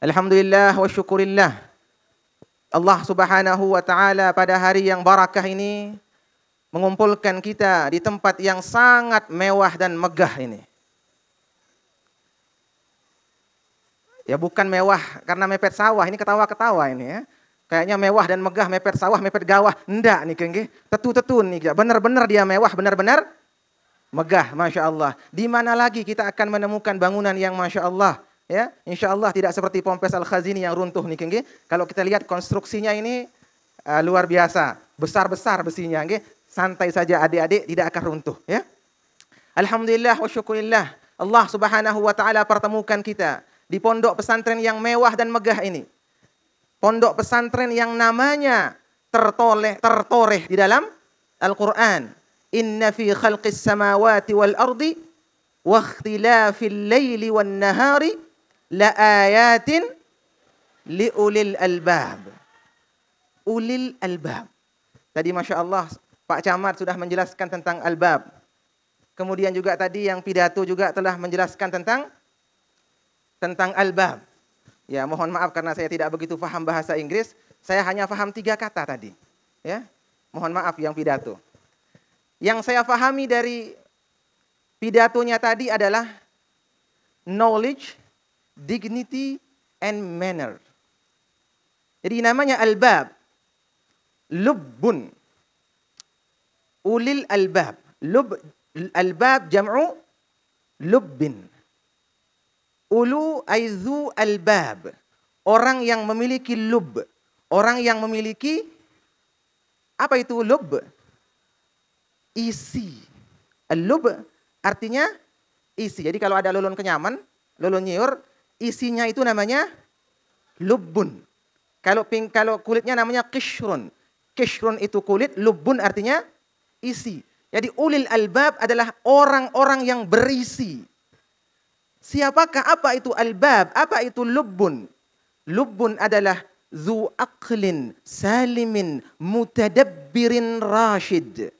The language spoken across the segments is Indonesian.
Alhamdulillah wa syukurillah. Allah Subhanahu wa taala pada hari yang barakah ini mengumpulkan kita di tempat yang sangat mewah dan megah ini. Ya bukan mewah karena mepet sawah, ini ketawa-ketawa ini ya. Kayaknya mewah dan megah, mepet sawah, mepet gawah. Enggak nih nggih. Tetu-tetu nih, benar-benar dia mewah, benar-benar megah, Masya Allah. Di mana lagi kita akan menemukan bangunan yang Masya Allah. Ya, insya Allah tidak seperti Pompes Al-Khazini yang runtuh nih, nggih. Kalau kita lihat konstruksinya ini luar biasa, besar-besar besinya, nggih. Santai saja adik-adik, tidak akan runtuh, ya. Alhamdulillah wa syukurillah. Allah Subhanahu wa taala pertemukan kita di pondok pesantren yang mewah dan megah ini. Pondok pesantren yang namanya tertoreh di dalam Al-Qur'an. Inna fi khalqis samawati wal ardi wa ikhtilafil laili wan nahari la ayatin li ulil albab. Ulil albab. Tadi Masya Allah Pak Camat sudah menjelaskan tentang albab. Kemudian juga tadi yang pidato juga telah menjelaskan tentang albab. Ya, mohon maaf karena saya tidak begitu paham bahasa Inggris. Saya hanya paham 3 kata tadi. Ya, mohon maaf yang pidato. Yang saya pahami dari pidatonya tadi adalah knowledge, dignity, and manner. Jadi namanya albab. Lubbun. Ulil albab. Albab jam'u lubbin. Ulu aizu albab. Orang yang memiliki lub. Orang yang memiliki, apa itu lub? Isi. Al-lub artinya isi. Jadi kalau ada lulun kenyaman, lulun nyiur, isinya itu namanya lubbun. Kalau kulitnya namanya qishrun. Qishrun itu kulit, lubbun artinya isi. Jadi ulil albab adalah orang-orang yang berisi. Siapakah, apa itu albab? Apa itu lubbun? Lubbun adalah zu aqlin salimin mutadabbirin rashid.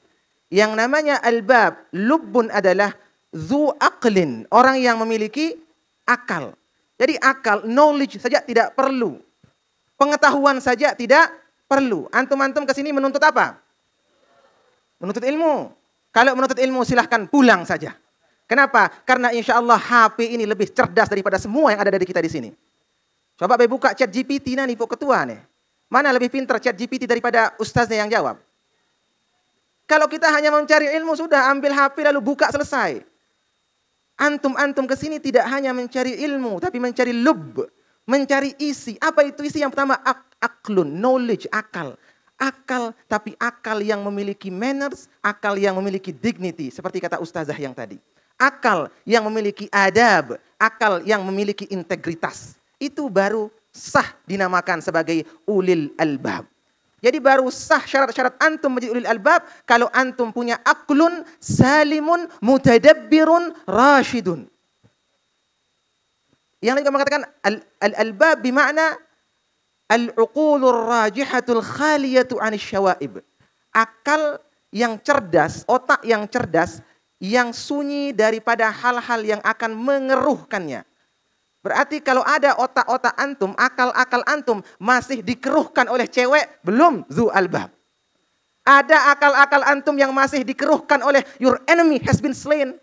Yang namanya albab, lubbun adalah zu aqlin, orang yang memiliki akal. Jadi akal, knowledge saja tidak perlu. Pengetahuan saja tidak perlu. Antum-antum ke sini menuntut apa? Menuntut ilmu. Kalau menuntut ilmu silahkan pulang saja. Kenapa? Karena insya Allah HP ini lebih cerdas daripada semua yang ada dari kita di sini. Coba buka chat GPT nih Pak Ketua nih. Mana lebih pintar chat GPT daripada ustaznya yang jawab? Kalau kita hanya mencari ilmu sudah ambil HP lalu buka selesai. Antum ke sini tidak hanya mencari ilmu tapi mencari lub, mencari isi. Apa itu isi? Yang pertama aklun, knowledge, akal. Akal, tapi akal yang memiliki manners, akal yang memiliki dignity seperti kata ustazah yang tadi. Akal yang memiliki adab, akal yang memiliki integritas. Itu baru sah dinamakan sebagai ulil albab. Jadi baru sah syarat-syarat antum menjadi ulil albab kalau antum punya aklun salimun mutadabbirun rasyidun. Yang lain mengatakan al-albab bermakna al-uqulur rajihatul khaliyatu 'anil syawaib. Akal yang cerdas, otak yang cerdas, yang sunyi daripada hal-hal yang akan mengeruhkannya. Berarti kalau ada otak-otak antum, akal-akal antum masih dikeruhkan oleh cewek, belum zu albab. Ada akal-akal antum yang masih dikeruhkan oleh your enemy has been slain,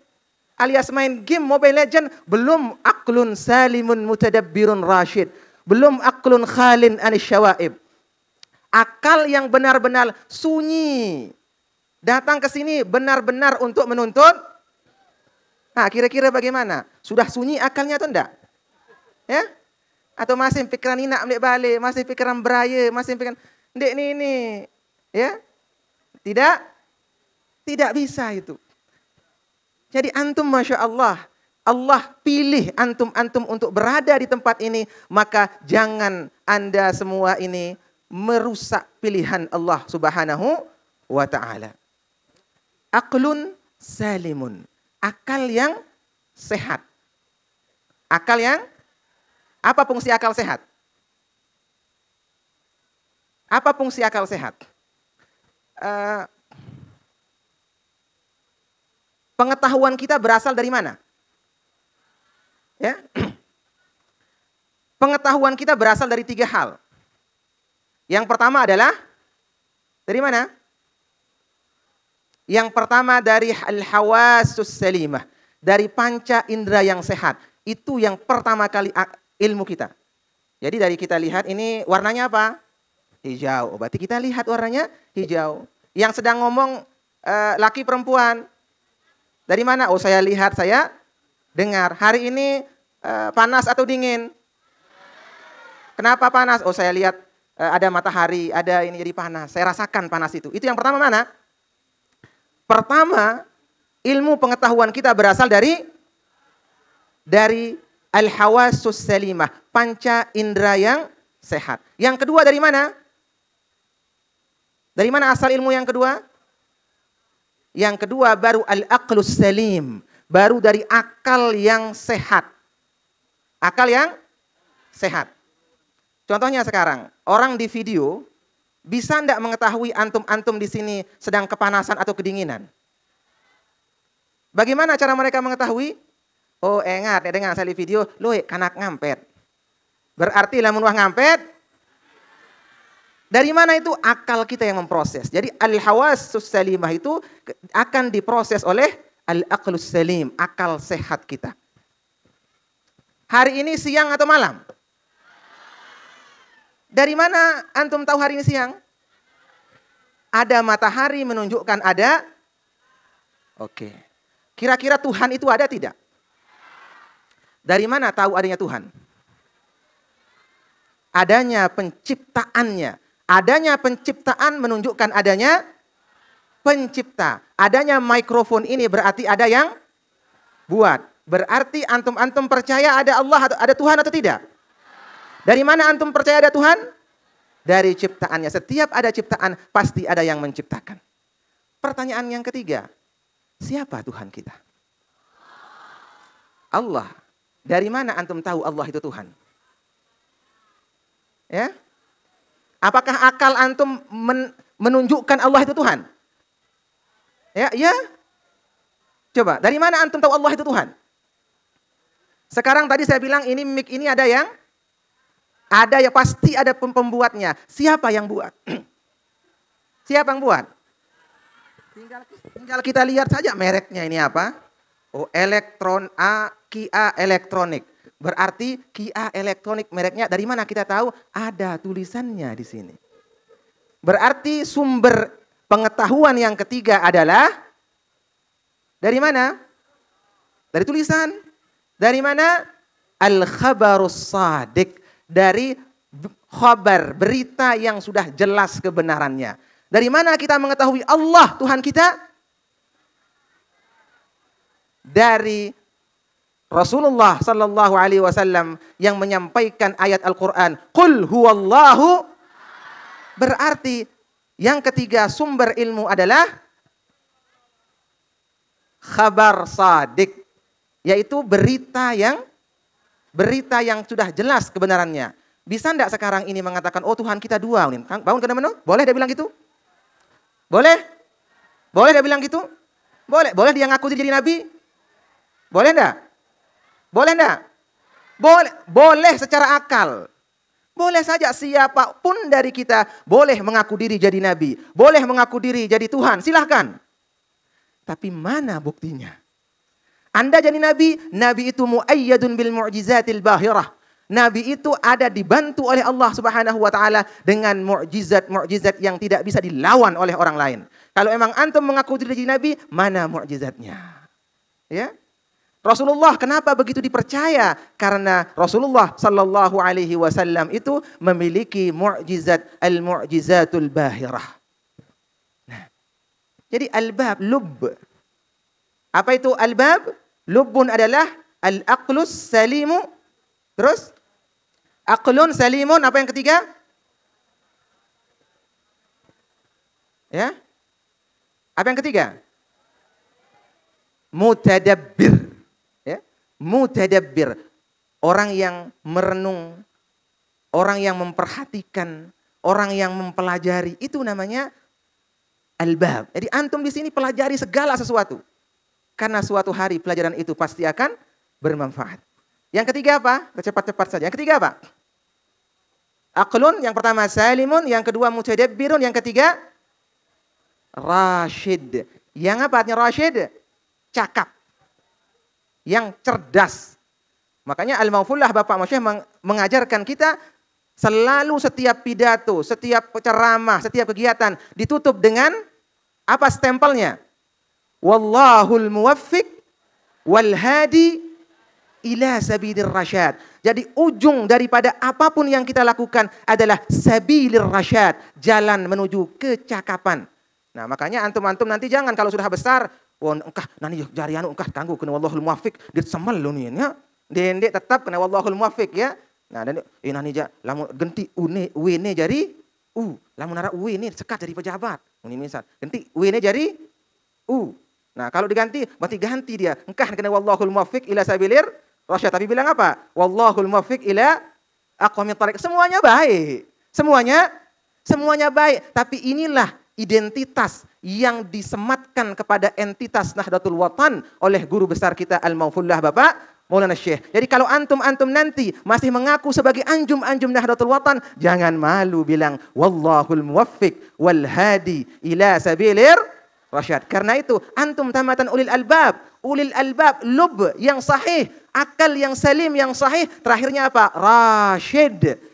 alias main game Mobile Legend, belum aklun salimun mutadabbirun rasyid. Belum aklun khalin anis syawaib. Akal yang benar-benar sunyi. Datang ke sini benar-benar untuk menuntut. Nah, kira-kira bagaimana? Sudah sunyi akalnya atau enggak? Ya? Atau masih pikiran inak ambil balik, masih pikiran beraya, masih pikiran ndek ini. Ya? Tidak bisa itu. Jadi antum Masya Allah, Allah pilih antum-antum untuk berada di tempat ini, maka jangan Anda semua ini merusak pilihan Allah Subhanahu wa taala. Aqlun salimun, akal yang sehat. Akal yang, apa fungsi akal sehat? Apa fungsi akal sehat? Pengetahuan kita berasal dari mana? Ya. Pengetahuan kita berasal dari 3 hal. Yang pertama adalah, dari mana? Yang pertama dari al-hawasus salimah. Dari panca indera yang sehat. Itu yang pertama kali ilmu kita. Jadi dari kita lihat ini warnanya apa? Hijau. Berarti kita lihat warnanya hijau. Yang sedang ngomong laki perempuan. Dari mana? Oh, saya lihat, saya dengar. Hari ini panas atau dingin? Kenapa panas? Oh, saya lihat ada matahari, ada ini jadi panas. Saya rasakan panas itu. Itu yang pertama mana? Pertama, ilmu pengetahuan kita berasal dari al-hawasus salimah, panca indera yang sehat. Yang kedua dari mana? Dari mana asal ilmu yang kedua? Yang kedua baru al-aqlus salim, baru dari akal yang sehat. Akal yang sehat. Contohnya sekarang, orang di video bisa enggak mengetahui antum-antum di sini sedang kepanasan atau kedinginan? Bagaimana cara mereka mengetahui? Oh, ingat ya dengan saya di video, loh kanak ngampet. Berarti lamun wah ngampet. Dari mana itu? Akal kita yang memproses. Jadi al-hawasus salimah itu akan diproses oleh al-aqlus salim, akal sehat kita. Hari ini siang atau malam? Dari mana antum tahu hari ini siang? Ada matahari menunjukkan ada. Oke. Kira-kira Tuhan itu ada tidak? Dari mana tahu adanya Tuhan? Adanya penciptaannya. Adanya penciptaan menunjukkan adanya pencipta. Adanya mikrofon ini berarti ada yang buat. Berarti antum-antum percaya ada Allah, ada Tuhan atau tidak? Dari mana antum percaya ada Tuhan? Dari ciptaannya. Setiap ada ciptaan, pasti ada yang menciptakan. Pertanyaan yang ketiga, siapa Tuhan kita? Allah. Dari mana antum tahu Allah itu Tuhan? Ya? Apakah akal antum menunjukkan Allah itu Tuhan? Ya? Coba, dari mana antum tahu Allah itu Tuhan? Sekarang tadi saya bilang ini mic ini ada yang ya pasti ada pembuatnya. Siapa yang buat? Siapa yang buat? Tinggal kita lihat saja mereknya ini apa. Oh, Kia Elektronik. Berarti Kia Elektronik mereknya dari mana kita tahu? Ada tulisannya di sini. Berarti sumber pengetahuan yang ketiga adalah dari mana? Dari tulisan. Dari mana? Al-khabarus shadiq. Dari khabar, berita yang sudah jelas kebenarannya. Dari mana kita mengetahui Allah Tuhan kita? Dari Rasulullah sallallahu alaihi wasallam yang menyampaikan ayat Al-Qur'an, "Qul huwallahu." Berarti yang ketiga sumber ilmu adalah khabar shadiq, yaitu berita yang sudah jelas kebenarannya. Bisa enggak sekarang ini mengatakan, oh Tuhan kita dua. Bangun kena menu? Boleh dia bilang gitu? Boleh? Boleh dia bilang gitu? Boleh. Boleh dia ngaku jadi nabi? Boleh enggak? Boleh enggak? Boleh. Boleh secara akal. Boleh saja siapapun dari kita boleh mengaku diri jadi nabi. Boleh mengaku diri jadi Tuhan. Silahkan. Tapi mana buktinya? Anda jadi nabi, nabi itu muayyadun bil mu'jizatil bahirah. Nabi itu ada dibantu oleh Allah Subhanahu wa taala dengan mukjizat-mukjizat yang tidak bisa dilawan oleh orang lain. Kalau emang antum mengaku diri jadi nabi, mana mukjizatnya? Ya? Rasulullah kenapa begitu dipercaya? Karena Rasulullah sallallahu alaihi wasallam itu memiliki mukjizat al-mu'jizatul bahirah. Nah, jadi albab lub. Apa itu albab? Lubbun adalah al-aqlus salimu. Terus aqlun salimun, apa yang ketiga? Ya? Apa yang ketiga? Mutadabbir. Ya? Mutadabbir. Orang yang merenung, orang yang memperhatikan, orang yang mempelajari, itu namanya albab. Jadi antum di sini pelajari segala sesuatu. Karena suatu hari pelajaran itu pasti akan bermanfaat. Yang ketiga apa? Cepat-cepat saja. Yang ketiga apa? Aqlun, yang pertama salimun, yang kedua mutadabbirun, yang ketiga rasyid. Yang apa artinya rasyid? Cakap. Yang cerdas. Makanya Al-Maufullah Bapak Masyayikh mengajarkan kita selalu setiap pidato, setiap ceramah, setiap kegiatan ditutup dengan apa stempelnya? Wallahul muwaffiq wal hadi ila sabilir rasyad. Jadi ujung daripada apapun yang kita lakukan adalah sabilir rasyad, jalan menuju kecakapan. Nah, makanya antum-antum nanti jangan kalau sudah besar, wah engkah nani jari anu engkah tangguh kena wallahul muwaffiq, dit semel lu nih ya. Dendek tetap kena wallahul muwaffiq ya. Nah, dan nani ja lamun genti wene jari lamun nara ini sekat jadi pejabat. Ini misal, genti wene jari Nah, kalau diganti berarti ganti dia. Engkah kena wallahul muwaffiq ila sabilir rasyad. Tapi bilang apa? Wallahul muwaffiq ila aqwamit thariq. Semuanya baik. Semuanya baik. Tapi inilah identitas yang disematkan kepada entitas Nahdlatul Watan oleh guru besar kita Al-Maufullah Bapak Maulana Syekh. Jadi kalau antum-antum nanti masih mengaku sebagai anjum-anjum Nahdlatul Watan, jangan malu bilang wallahul muwaffiq wal hadi ila sabilir rasyad. Karena itu antum tamatan ulil albab. Ulil albab, lub yang sahih, akal yang salim yang sahih, terakhirnya apa? Rasyid.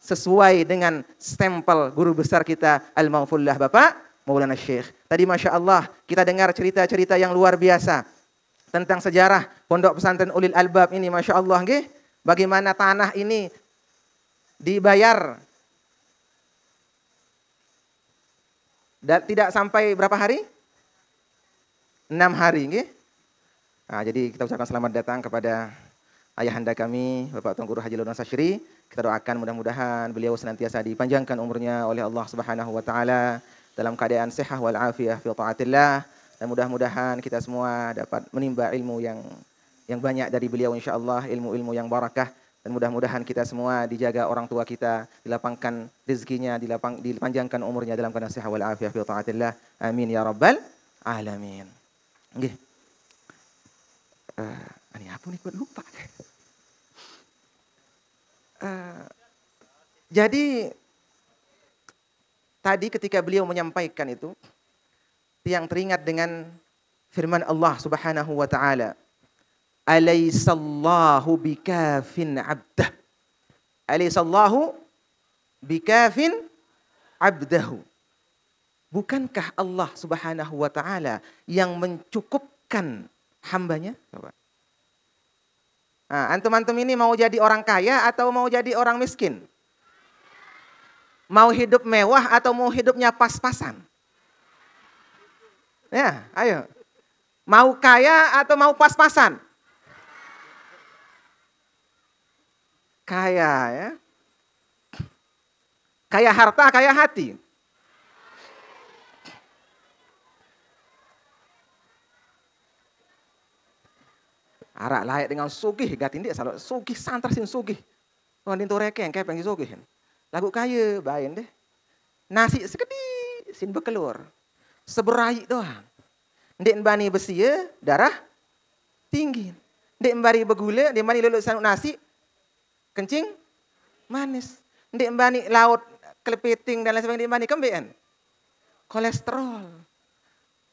Sesuai dengan stempel guru besar kita Al-Maufullah Bapak Maulana Syekh. Tadi Masya Allah kita dengar cerita-cerita yang luar biasa tentang sejarah Pondok Pesantren Ulil Albab ini. Masya Allah nggih, bagaimana tanah ini dibayar dan tidak sampai berapa hari? 6 hari nggih. Nah, jadi kita ucapkan selamat datang kepada ayahanda kami, Bapak Tuan Guru Haji Laudan Sasyri. Kita doakan mudah-mudahan beliau senantiasa dipanjangkan umurnya oleh Allah Subhanahu wa taala dalam keadaan sehat wal afiyah fi taatillah, dan mudah-mudahan kita semua dapat menimba ilmu yang banyak dari beliau insyaallah, ilmu-ilmu yang barakah, dan mudah-mudahan kita semua dijaga orang tua kita, dilapangkan rezekinya, dipanjangkan umurnya dalam keadaan sehat wal afiyah fi taatillah. Amin ya rabbal alamin. Nggih. Ini apa nih gue lupa. Jadi tadi ketika beliau menyampaikan itu, yang teringat dengan firman Allah Subhanahu wa taala, "Alaisallahu bikafin 'abdah." Alaisallahu bikafin 'abdahu. Bukankah Allah Subhanahu wa taala yang mencukupkan hambanya? Coba. Nah, antum-antum ini mau jadi orang kaya atau mau jadi orang miskin? Mau hidup mewah atau mau hidupnya pas-pasan? Ya, ayo. Mau kaya atau mau pas-pasan? Kaya ya. Kaya harta, kaya hati. Arak layak dengan sugih, gatin dia salah sugih santar sin sugih. Oh nintu rekeng kayak pengen sugih. Lagu kaya bayin deh. Nasi sekedi sin bekelur. Seberai doang. Ndek bani besi ya, darah tinggi. Ndek bari begule, ndek bani lulus sanuk nasi kencing manis. Ndek bani laut kelepiting dan lain sebagainya, ndek bani kembean. Kolesterol.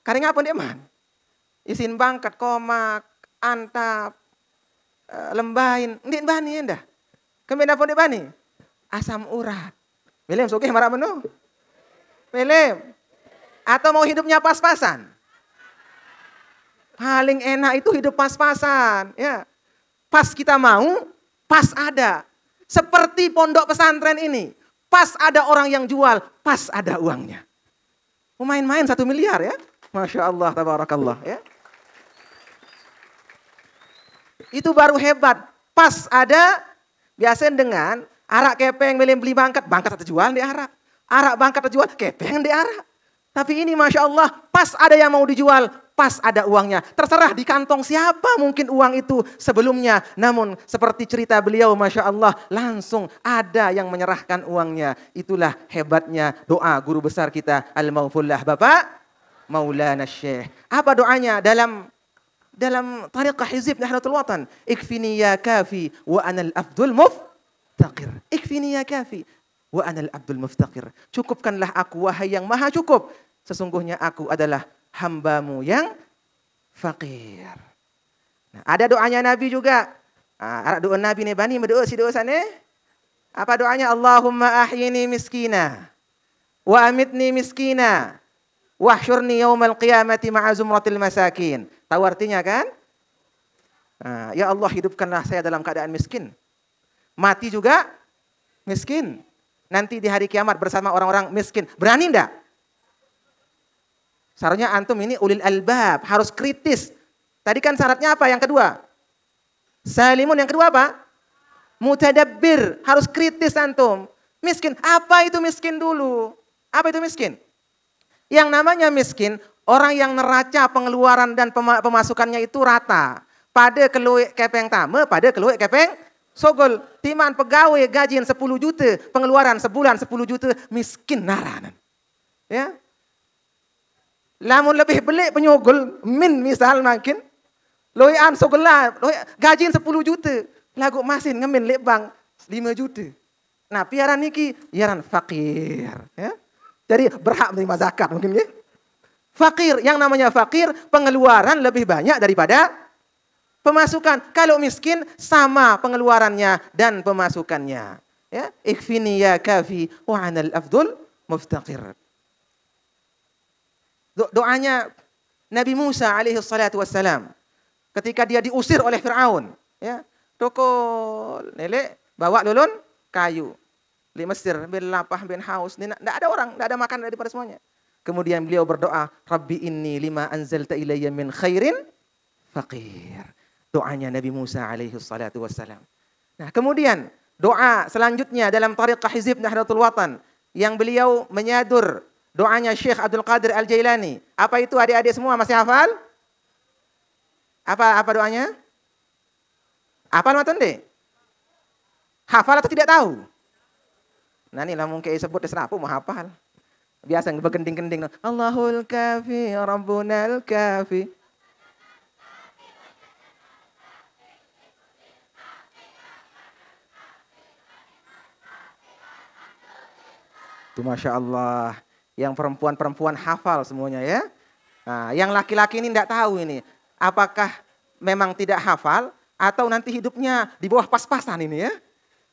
Karing apa ndek man? Isin bangkat komak, antap, lembahin, ndek bani enda. Kembean apa ndek bani? Asam urat. Belem sugih marah menu. Belem. Atau mau hidupnya pas-pasan? Paling enak itu hidup pas-pasan, ya. Pas kita mau, pas ada. Seperti pondok pesantren ini, pas ada orang yang jual, pas ada uangnya. Mau main-main 1 miliar ya. Masya Allah, tabarakallah ya. Itu baru hebat. Pas ada, biasanya dengan arak kepeng beli bangkat terjual di arak. Arak bangkat terjual, kepeng di arak. Tapi ini Masya Allah, pas ada yang mau dijual, pas ada uangnya. Terserah di kantong siapa mungkin uang itu sebelumnya. Namun seperti cerita beliau Masya Allah, langsung ada yang menyerahkan uangnya. Itulah hebatnya doa guru besar kita Al-Maufullah Bapak Maulana Syekh. Apa doanya? dalam tariqah hizib Nahdlatul Watan, ikfini ya kafi wa anal abdul muftaqir. Ikfini ya kafi wa anal abdul muftaqir. Cukupkanlah aku wahai yang maha cukup. Sesungguhnya aku adalah hambamu yang fakir. Nah, ada doanya Nabi juga. Doa Nabi nih bani berdoa si doa sana. Apa doanya? Allahumma ahyini miskina wa amitni miskina wahsyurni yaumal qiyamati ma'a zumratil masakin. Tahu artinya kan? Ya Allah, hidupkanlah saya dalam keadaan miskin. Mati juga miskin. Nanti di hari kiamat bersama orang-orang miskin. Berani enggak? Seharusnya antum ini ulil albab, harus kritis. Tadi kan syaratnya apa? Yang kedua. Salimun, yang kedua apa? Mutadabbir, harus kritis antum. Miskin, apa itu miskin dulu? Apa itu miskin? Yang namanya miskin, orang yang neraca pengeluaran dan pemasukannya itu rata. Pada keluik kepeng tame, pada keluik kepeng sogol. Timan pegawai gajian 10 juta, pengeluaran sebulan 10 juta, miskin naranan. Ya. Lamun lebih belik penyogol, min misal makin. Loyan sogol lah, gajian 10 juta. Lagu masin ngemin lek bang 5 juta. Nah, piaran niki, piaran fakir. Ya. Jadi berhak menerima zakat mungkin ya. Fakir, yang namanya fakir pengeluaran lebih banyak daripada pemasukan. Kalau miskin sama pengeluarannya dan pemasukannya. Ya, ikfini ya kafi wa anal afdul muftaqir. Doanya Nabi Musa alaihi salatu wassalam ketika dia diusir oleh Firaun, ya. Tokol lele bawa lulun kayu. Di Mesir, bin lapah, bin haus, tidak ada orang, tidak ada makan daripada semuanya. Kemudian beliau berdoa, Rabbi inni lima anzalta ilayya min khairin faqir. Doanya Nabi Musa alaihi salatu wassalam. Nah, kemudian doa selanjutnya dalam tariqah hizib Nahdlatul Watan yang beliau menyadur doanya Syekh Abdul Qadir Al-Jailani. Apa itu adik-adik semua masih hafal? Apa doanya? Hafal matun deh? Hafal atau tidak tahu? Nah ini lah mungkin sebut desrapu mau hafal. Biasa bergending-gending. Allahul kafi, Rabbunal kafi. Itu Masya Allah. Yang perempuan-perempuan hafal semuanya ya. Nah, yang laki-laki ini tidak tahu ini. Apakah memang tidak hafal atau nanti hidupnya di bawah pas-pasan ini ya.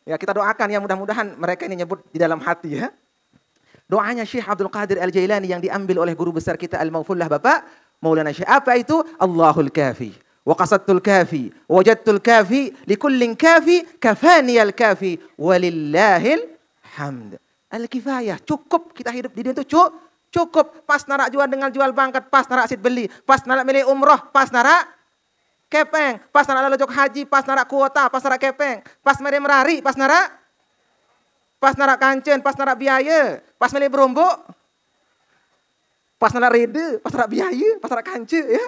Ya kita doakan ya mudah-mudahan mereka ini nyebut di dalam hati ya. Doanya Syekh Abdul Qadir Al-Jailani yang diambil oleh guru besar kita Al-Maghfurlah Bapak Maulana Syekh. Apa itu? Allahul kafi. Wa qasadtul kafi. Wajadtul kafi. Likullin kafi. Kafaniyal kafi. Walillahil hamd. Al-kifayah. Cukup kita hidup di dunia itu cukup. Pas narak jual dengan jual bangkat. Pas narak sid beli. Pas narak milih umroh. Pas narak kepeng, pas narak lojok haji, pas narak kuota, pas narak kepeng, pas mere merari, pas narak kancen, pas narak biaya, pas milih berombok, pas narak rede, pas narak biaya, pas narak kancen ya.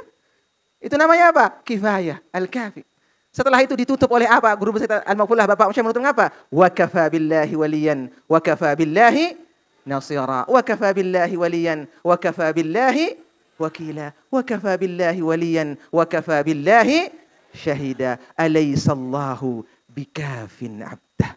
Itu namanya apa? Kifayah, al-kafi. Setelah itu ditutup oleh apa? Guru besar Al-Maghfurlah Bapak Syekh menutup apa? Wa kafa billahi waliyan, wa kafa billahi nasira, wa kafa billahi waliyan, wa kafa billahi wakila wa kafa billahi waliyan wa kafa billahi syahida alaysallahu bikafin abdah.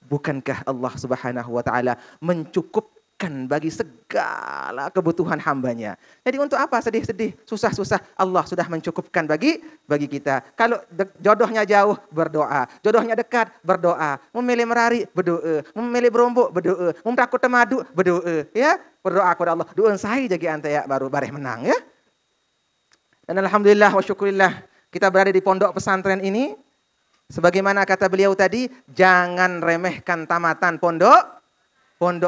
Bukankah Allah Subhanahu wa taala mencukupkan bagi segala kebutuhan hambanya? Jadi untuk apa sedih-sedih, susah-susah? Allah sudah mencukupkan bagi kita. Kalau jodohnya jauh, berdoa. Jodohnya dekat, berdoa. Memilih merari, berdoa. Memilih berombok, berdoa. Takut temadu, berdoa. Ya, berdoa kepada Allah. Doa saya jadi ante ya baru bareh menang ya. Dan alhamdulillah wa syukurillah kita berada di pondok pesantren ini. Sebagaimana kata beliau tadi, jangan remehkan tamatan pondok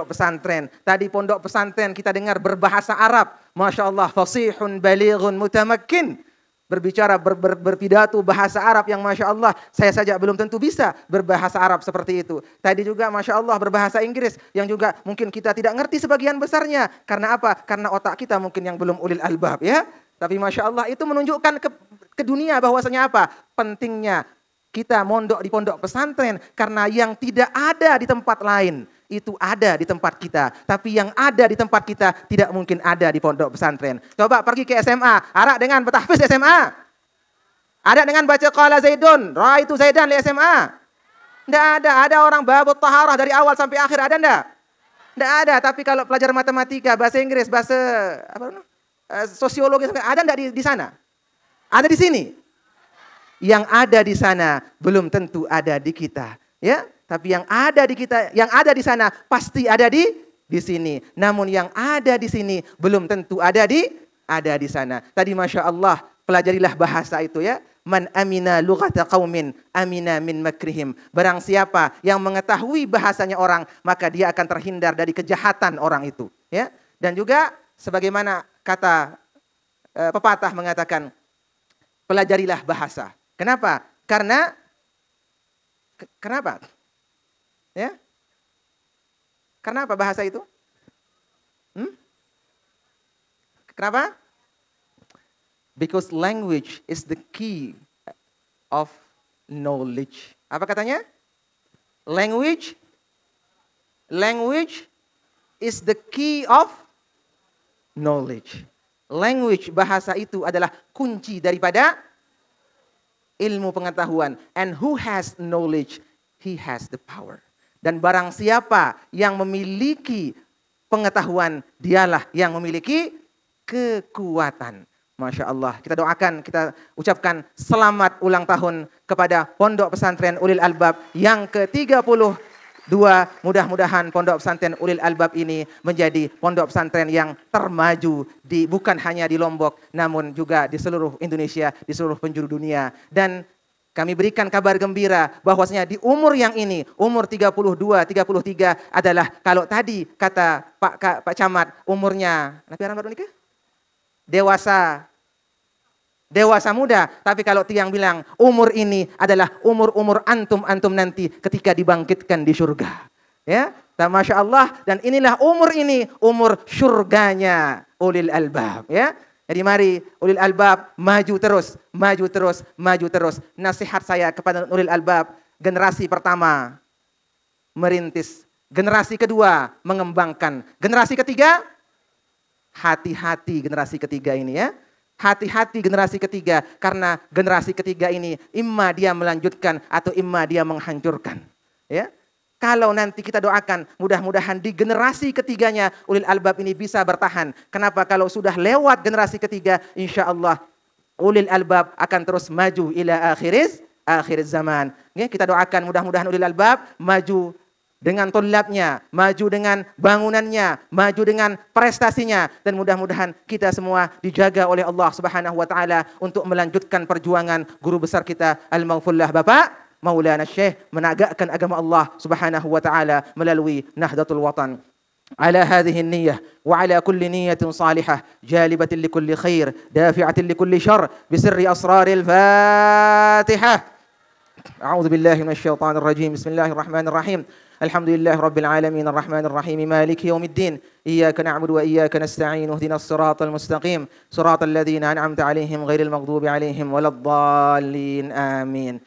pesantren. Tadi pondok pesantren kita dengar berbahasa Arab. Masya Allah, fasihun balighun mutamakkin. Berbicara, berpidato bahasa Arab yang Masya Allah. Saya saja belum tentu bisa berbahasa Arab seperti itu. Tadi juga Masya Allah berbahasa Inggris. Yang juga mungkin kita tidak ngerti sebagian besarnya. Karena apa? Karena otak kita mungkin yang belum ulil albab ya. Tapi Masya Allah itu menunjukkan ke dunia bahwasanya apa? Pentingnya kita mondok di pondok pesantren. Karena yang tidak ada di tempat lain itu ada di tempat kita. Tapi yang ada di tempat kita tidak mungkin ada di pondok pesantren. Coba pergi ke SMA, arak dengan petahfiz SMA. Ada dengan baca qala Zaidun, ra'aitu Zaidan di SMA? Enggak ada. Ada orang babut taharah dari awal sampai akhir, ada enggak? Enggak ada. Tapi kalau pelajar matematika, bahasa Inggris, bahasa sosiologi, ada enggak di sana? Ada di sini. Yang ada di sana belum tentu ada di kita, ya. Tapi yang ada di kita, yang ada di sana pasti ada di sini. Namun yang ada di sini belum tentu ada di sana. Tadi Masya Allah, pelajarilah bahasa itu ya. Man amina lughata qaumin amina min makrihim. Barang siapa yang mengetahui bahasanya orang, maka dia akan terhindar dari kejahatan orang itu, ya. Dan juga sebagaimana kata pepatah mengatakan, pelajarilah bahasa. Kenapa? Kenapa? Ya? Karena apa bahasa itu? Kenapa? Because language is the key of knowledge. Apa katanya? Language is the key of knowledge. Language, bahasa itu adalah kunci daripada ilmu pengetahuan. And who has knowledge, he has the power. Dan barang siapa yang memiliki pengetahuan, dialah yang memiliki kekuatan. Masya Allah, kita doakan, kita ucapkan selamat ulang tahun kepada Pondok Pesantren Ulil Albab yang ke-32. Mudah-mudahan Pondok Pesantren Ulil Albab ini menjadi pondok pesantren yang termaju bukan hanya di Lombok, namun juga di seluruh Indonesia, di seluruh penjuru dunia. Dan kami berikan kabar gembira bahwasanya di umur yang ini, umur 32, 33 adalah, kalau tadi kata Pak Camat umurnya, dewasa muda, tapi kalau tiang bilang umur ini adalah umur antum nanti ketika dibangkitkan di surga, ya. Masya Allah, dan inilah umur ini, umur surganya ulil albab, ya. Jadi mari ulil albab maju terus. Nasihat saya kepada ulil albab, generasi pertama merintis, generasi kedua mengembangkan, generasi ketiga hati-hati generasi ketiga ini, ya. Hati-hati generasi ketiga, karena generasi ketiga ini imma dia melanjutkan atau imma dia menghancurkan, ya. Kalau nanti kita doakan, mudah-mudahan di generasi ketiganya ulil albab ini bisa bertahan. Kenapa? Kalau sudah lewat generasi ketiga, insya Allah ulil albab akan terus maju ila akhir zaman. Ya, kita doakan mudah-mudahan ulil albab maju dengan tolabnya, maju dengan bangunannya, maju dengan prestasinya, dan mudah-mudahan kita semua dijaga oleh Allah Subhanahu wa taala untuk melanjutkan perjuangan guru besar kita Al-Maghfurlah Bapak Maulana Syekh menegakkan agama Allah Subhanahu wa taala melalui Nahdlatul Watan. على هذه النية وعلى كل نية صالحة جالبة لكل خير دافعة لكل شر بسر أسرار الفاتحة. أعوذ بالله من الشيطان الرجيم. بسم الله الرحمن الرحيم. الحمد لله رب العالمين الرحمن الرحيم مالك يوم الدين إياك نعبد وإياك نستعين اهدنا الصراط المستقيم صراط الذين أنعمت عليهم غير المغضوب عليهم ولا الضالين آمين.